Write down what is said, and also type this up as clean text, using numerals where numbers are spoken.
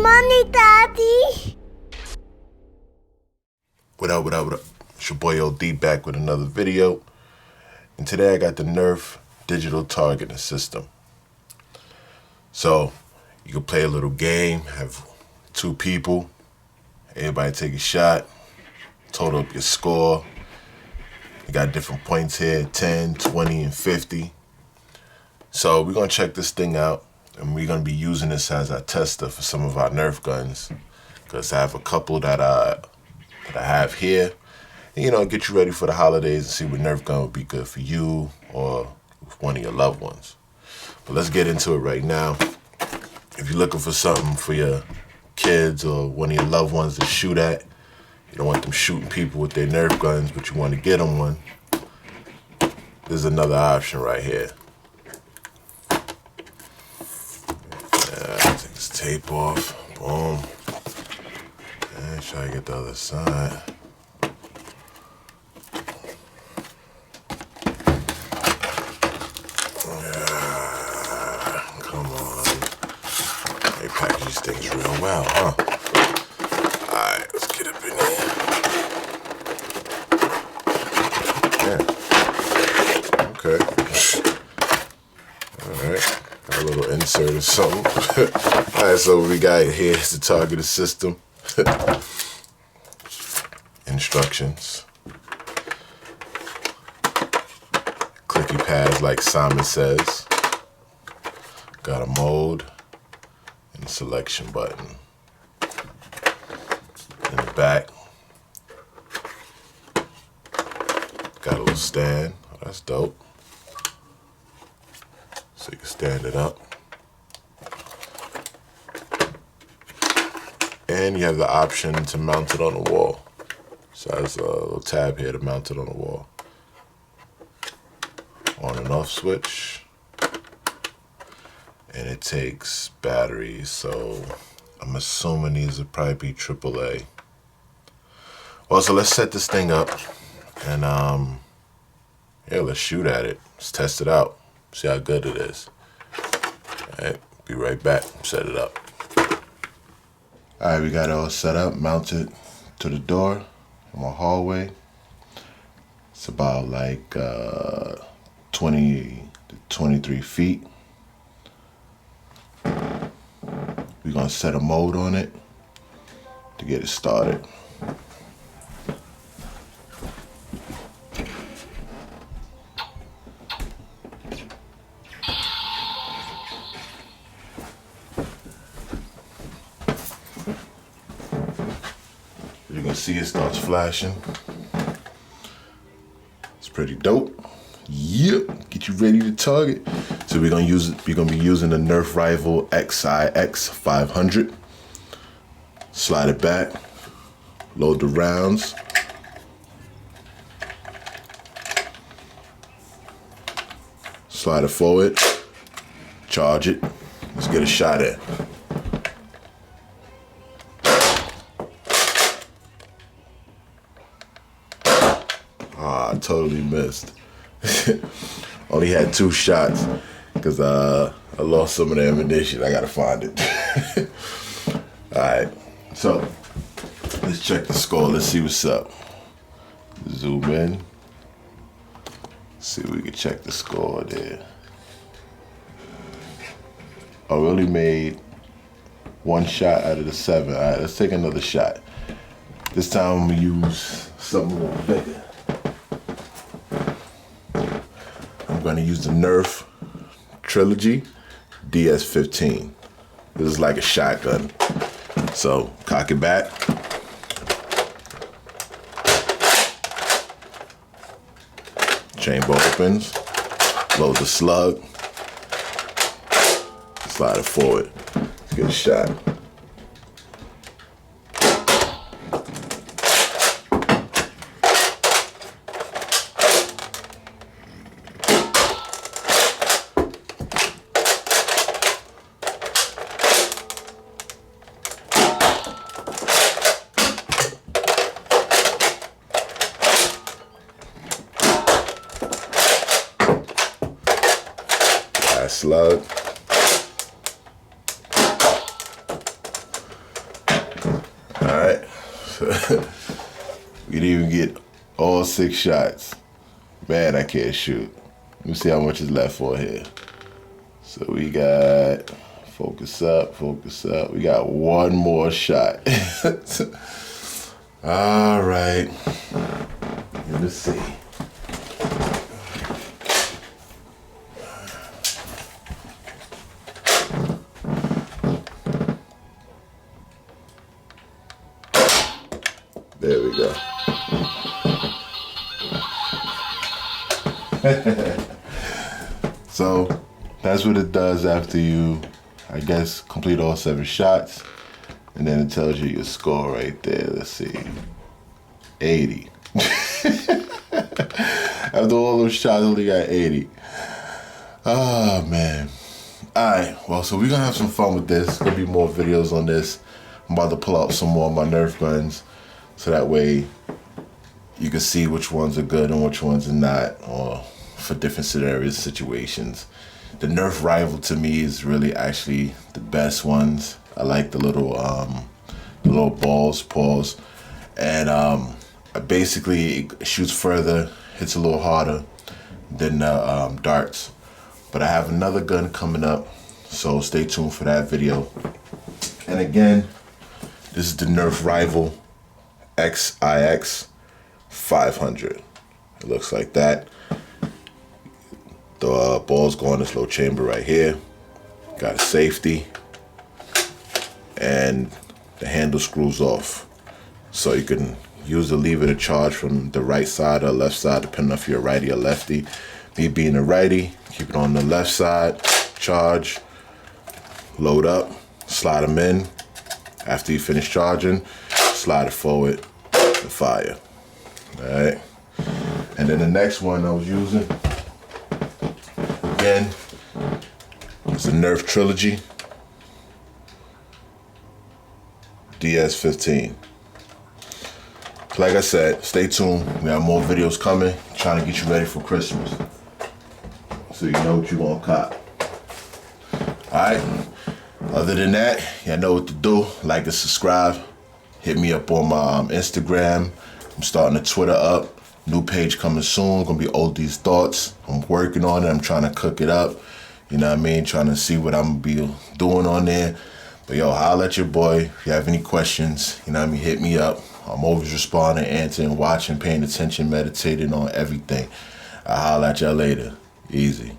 money, Daddy. What up, what up, what up? It's your boy OD back with another video. And today I got the Nerf digital targeting system. So you can play a little game, have two people, everybody take a shot, total up your score. You got different points here, 10, 20, and 50. So we're gonna check this thing out, and we're gonna be using this as our tester for some of our Nerf guns, because I have a couple that I have here. And, you know, get you ready for the holidays and see what Nerf gun would be good for you or one of your loved ones. But let's get into it right now. If you're looking for something for your kids or one of your loved ones to shoot at, you don't want them shooting people with their Nerf guns, but you want to get them one, there's another option right here. Take this tape off. Boom. And try to get the other side. Come on. They package these things real well, huh? Alright, let's get up in here. Yeah. Okay. Alright. Got a little insert or something. Alright, so what we got here is the targeted system. Instructions. Clicky pads like Simon says. Got a mode and a selection button. In the back, got a little stand. Oh, that's dope. So you can stand it up. And you have the option to mount it on the wall. So there's a little tab here to mount it on the wall. On and off switch. And it takes batteries, so I'm assuming these would probably be AAA. Well, so let's set this thing up and yeah, let's shoot at it. Let's test it out. See how good it is. Alright, be right back. Set it up. Alright, we got it all set up, mounted to the door in my hallway. It's about like 20 to 23 feet. We're gonna set a mode on it to get it started. You can see it starts flashing. It's pretty dope. Yep, get you ready to target. So we're gonna be using the Nerf Rifle XIX 500. Slide it back, load the rounds. Slide it forward, charge it. Let's get a shot at. I totally missed. Only had 2 shots because I lost some of the ammunition. I gotta find it. Alright, so let's check the score. Let's see what's up. Zoom in. See if we can check the score there. I only made 1 shot out of the 7. Alright, let's take another shot. This time I'm gonna use something a little bigger. I'm going to use the Nerf Trilogy DS15. This is like a shotgun. So cock it back. Chamber opens. Load the slug. Slide it forward. Let's get a shot. Slug. We didn't even get all 6 shots. Man, I can't shoot. Let me see how much is left for here. So we got, focus up. We got 1 more shot. All right, let's see. There we go. So that's what it does after you, I guess, complete all 7 shots. And then it tells you your score right there. Let's see. 80. After all those shots, I only got 80. Oh, man. All right. Well, so we're going to have some fun with this. There's going to be more videos on this. I'm about to pull out some more of my Nerf guns. So that way you can see which ones are good and which ones are not, or for different scenarios, situations. The Nerf Rival to me is really actually the best ones. I like the little balls, paws, and basically it shoots further, hits a little harder than the darts. But I have another gun coming up, so stay tuned for that video. And again, this is the Nerf Rival XIX 500. It looks like that. The balls go in this little chamber right here. Got a safety. And the handle screws off. So you can use the lever to charge from the right side or left side, depending if you're a righty or lefty. Me being a righty, keep it on the left side, charge, load up, slide them in. After you finish charging, slide it forward and fire. All right. And then the next one I was using, again, it's a Nerf Trilogy DS15. Like I said, stay tuned. We have more videos coming. Trying to get you ready for Christmas, so you know what you're gonna cop. All right. Other than that, y'all know what to do. Like and subscribe. Hit me up on my Instagram. I'm starting a Twitter up. New page coming soon. Gonna be Oldies Thoughts. I'm working on it. I'm trying to cook it up. You know what I mean? Trying to see what I'm gonna be doing on there. But yo, holla at your boy. If you have any questions, you know what I mean, hit me up. I'm always responding, answering, watching, paying attention, meditating on everything. I'll holla at y'all later. Easy.